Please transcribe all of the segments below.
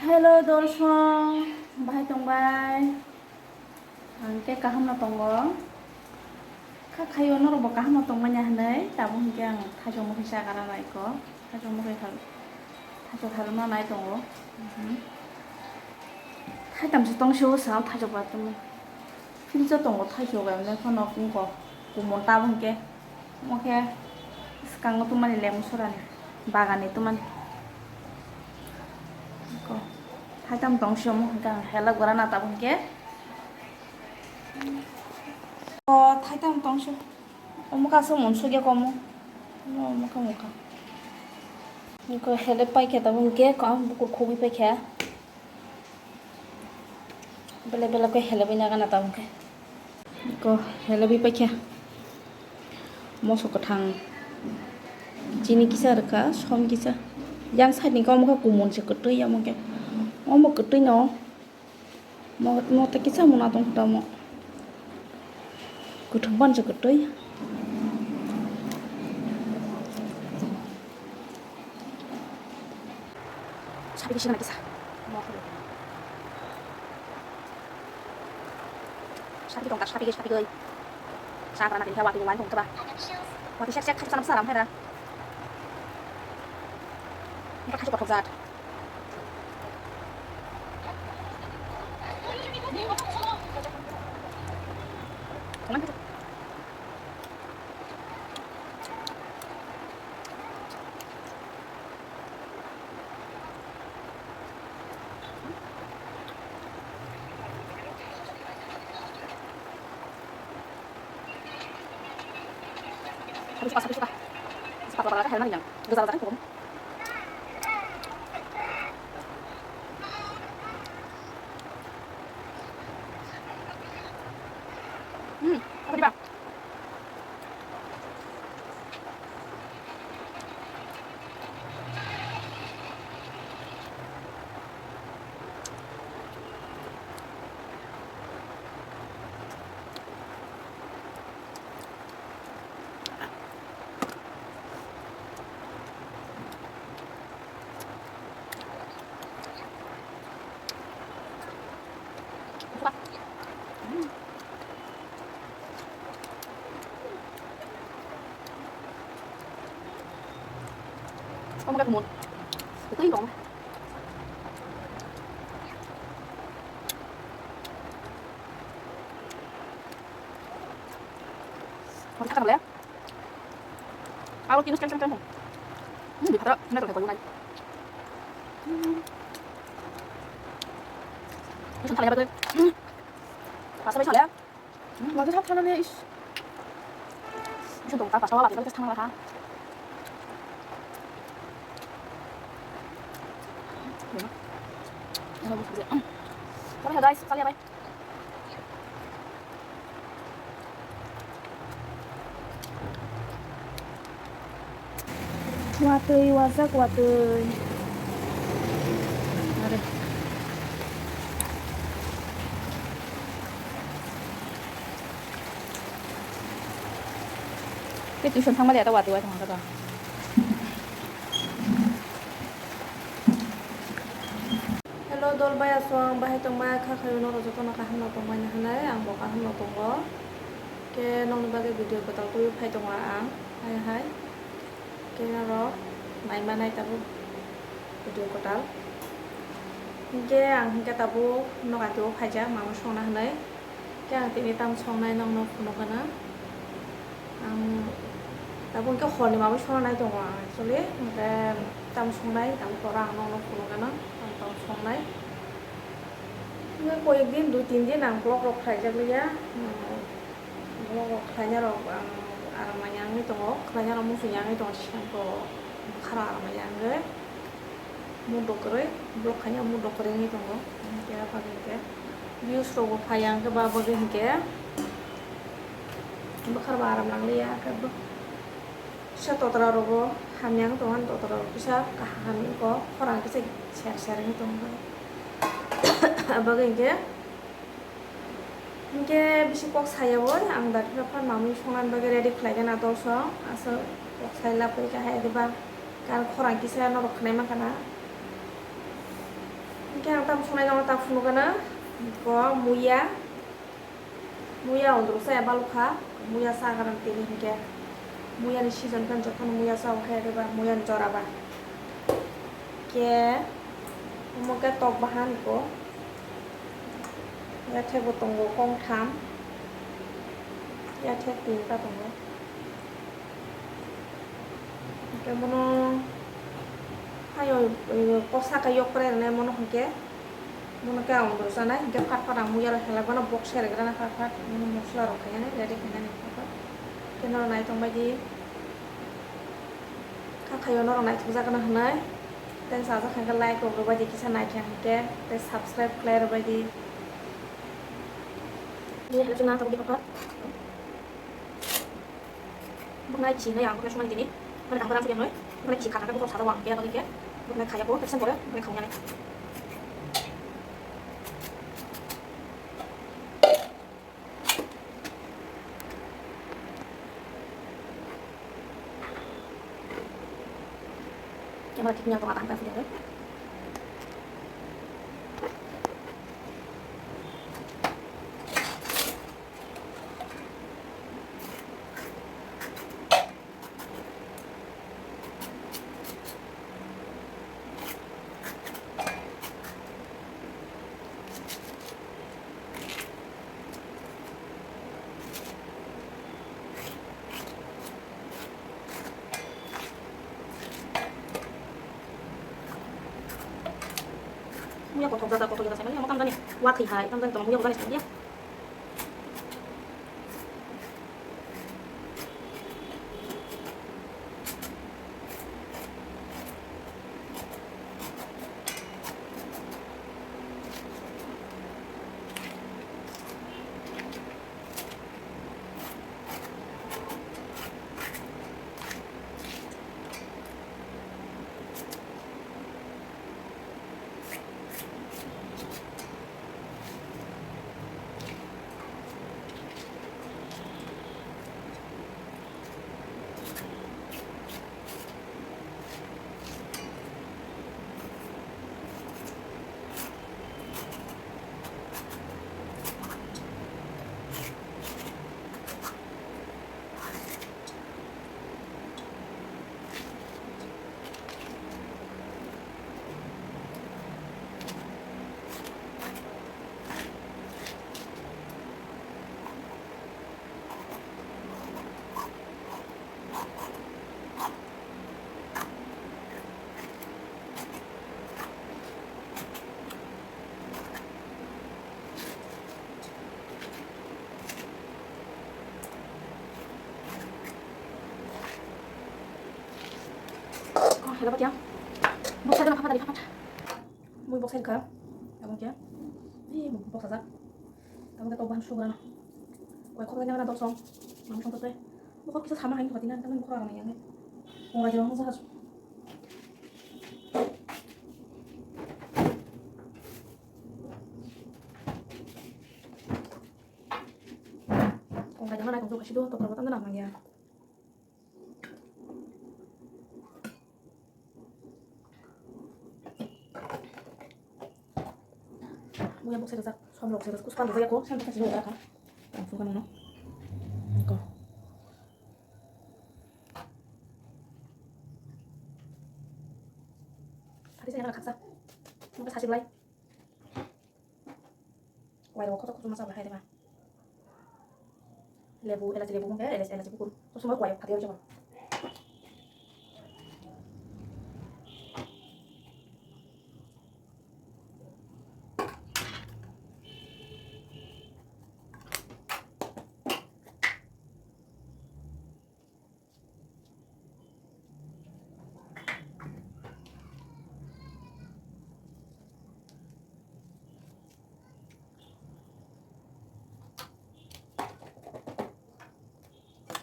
Hello Dolson, bahai tongbai. Angke kaham na tongo. Kayo no robo kaham na tongba nya hanai, tabu hingke ang thajo mo hisa kana nai ko. Thajo mo thal ma nai tongo. Hai tam tong sho sa thajo ba tum. Phil jo tongo thajo ga ne kono kum ko. Kumon tabu hingke. Moke skang tu mani lem suran. Bagani tu man. Ko. Hai tam tong sho mo hingka hela gora na tabu hingke. Thái tam tong shu. Omuka so mon suge komo. No muka. Niko hele pai ke tabun ke kam buku khobi pe kha. Bele ko hele bina kana tabun ke. Niko hele bi pe kha. Moso ko thang. Jini kisa raka som kisa. Yang side ni ko muka kumon se kutui ya muke. Mo kutui no. Mo ta kisa mona tong ta mo. Cứ thằng bắn cho cái đấy sao đi cái sao sao đi đồng tác sao đi cái sao cái này theo waktu main cùng các bạn waktu saya kasih salam hay là kita kasih kok zat Kamu kan Habis suka. Sepatu olahraga helman yang besar-besar kan cukup. Apa di bang? Có một cái muôn tưới còn còn chắc là lẽ áo kia nó căng không bị thật đó nó còn phải còn này nó thằng này bao nhiêu và sao bây giờ lẽ mà cái thằng thằng này chúng tôi phải sao là cái thằng này hả Come here guys, sali abay. Watoy wasak watoy. Mari. Cái tuition thang mà để tao watoy thang đó. Hello dolbai aswang bahai tongbai kha khayo no rojoto na kaham no tongbai na hanai ang bo kaham no tongbo ke nong ni bage video ko tal tu phai tongwa ang hai ke ro nai manai tabu video ko tal ke ang ke tabu no ga tu phai ja mang song na hanai ke ang ti ni tam song nai nong no no kana ang tabu ke khon ni ma song nai tongwa actually ke tam song nai tam ko rang nong no no kana সংনাই কয়েকদিন 2-3 দিন আং blog rock খাইজাগলিয়া blog rock খাইনা rock আর মায়াংনি দङ খাইনা rock মুসুয়াংনি दङ सिगांखौ खारा मायांगे मुदकरै blog खाइना मुदकरैनि दङ के बागैके views rok phayang ba bagin ke bakar baram langlia ke kisa totrarogo hamyang tongan totrarogo kisa kahami ko khorang kisa ser tongba abaga inke bisi kok sayawo ang dati pa mami songan baga ready khlaigen adolso asa kok saila purika hai diba kan khorang kisa norok khnai makana inke ang tam sonai gama ta funu kana ko muya ondro saya balukha muya sagaran tini inke muya ni season kan jokhon muya saw hai diba muya joraba ke umuke tok bahan ko ya thebo tongo kong tham ya the tin ta tongo ke mono hayo kosa ka yok pre ne mono hke mono ka on do sana ke phat phat amu ya hela bana box ser grana phat mono mosla ro kaya ne ready kena ne phat ke no nai tong baji ka khayo no nai thuja kana hanai ten sa sa khang like ko baji kisa nai khang ke te subscribe clear baji ini harus nang tahu apa? Bukan Cina yang bukan cuma di sini. Mereka orang sudah mulai. Mereka Cina kan bukan satu orang ya bagi dia. Mereka kaya kok, pesan boleh. Mereka punya nih. Yang mereka punya tengah tangga sudah mulai. Muya kotor kita sama mau tamdan ya wat hai tamdan teman muya bukan dia dapat ya box ada apa tadi apa mau box ka kamu ya mau box saja kamu tahu bahan sugar na kau kau tanya ada song mau song tuh mau kau kisah sama hari kau tinggal kamu kau orang yang mau aja mau saja kau nggak jangan naik untuk kasih dua atau perawatan tenang ya Voy a boxear suami boxear kusukan voy ako sampai kasih dua kan langsung kan no ko tadi saya nakaksa mau kasih lagi wala ko to cuma sabah hai diba lebu lebu mungkin elas buku terus semua kuay hati aja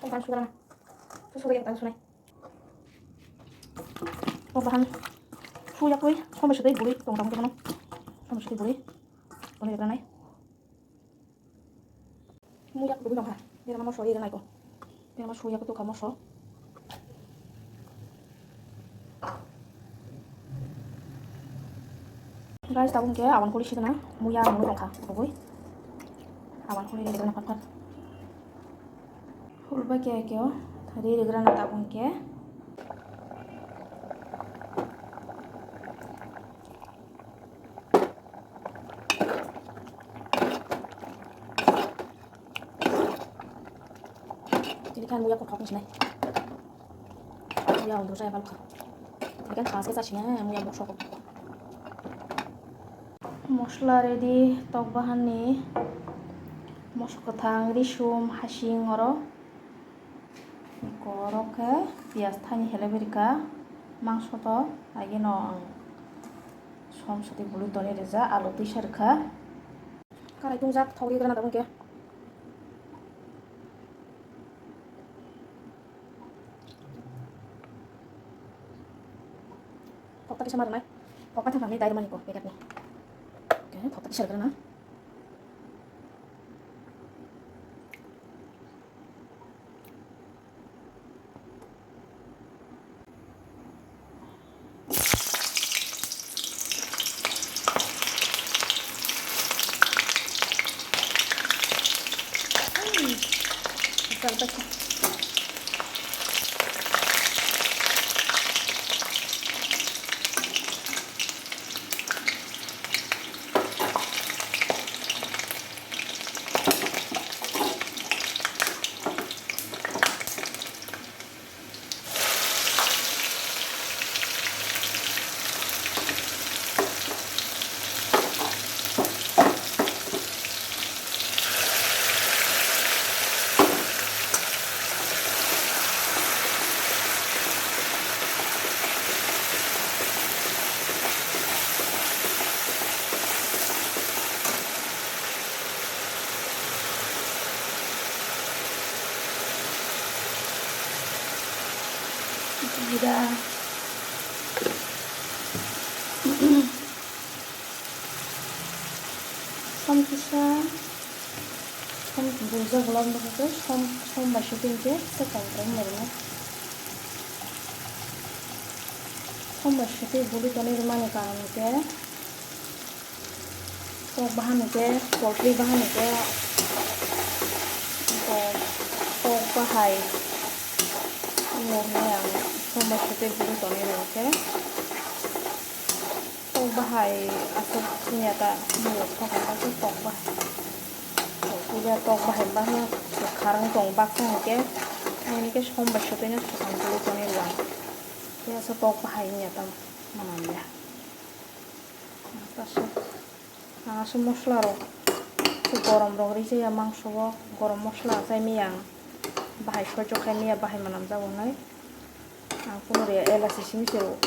Kung paano sugar na. Susugayin tayo sunay. bahan suyakui sampai setai buri tong tong kono sampai setai buri boleh ranai muyak buri dong ha biar mama soi ranai ko biar mama suyak tu kamu so guys tabung ke awan kulit sih na muyak mulu dong ha buri awan kulit ini dengan apa hulba ke kyo tadi dengan tabung ke jadi kan muyak kok sini muyak untuk saya balok ini kan khas kesasnya muyak bok mosla ready tok bahan ni mosla gothang risum hasing oro goroke pias thani hele berika mangso to agi no som sati bulu toni reja alu tisarkha karai tungjak thori grana tabung ke Pokoknya kisah marah, pokoknya kami dari mana kok pegatnya. Oke, pokoknya kisah karena. Besar. Sudah som kisah som buza belum begitu som masukin ke sekarang mereka som masukin bulu tani rumah kan ke tok bahan ke poultry bahan ke tok bahai yang som masukin bulu tani ke bahai asal ternyata mulut kok itu tok bahai udah tok bahai bahnya sekarang tong bakang ke ini ke somba shotenya sekarang dulu toni luang ya setok bahai nyata mana ya atas semua selaro gorom rong rise ya mangso gorom mosla saya miyang bahai cocok kayak mia bahai manam jauh nai aku mau dia elas sini seru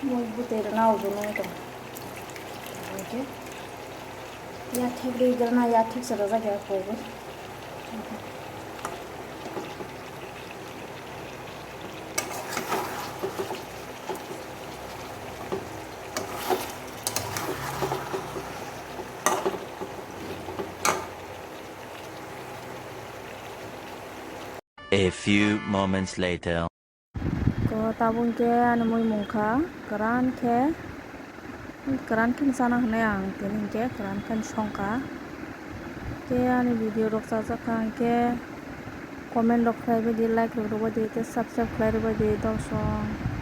mau butir nau dulu itu, oke? Ya ठीक रही करना या ठीक से रजा क्या होगा? A few moments later. Ko tabung ke anu mui mungka keran ke keran kin sana hanai ang tini ke keran kan songka ke ani video rok sajaka ke comment rok khlai badi like rok badi te subscribe khlai badi dosong.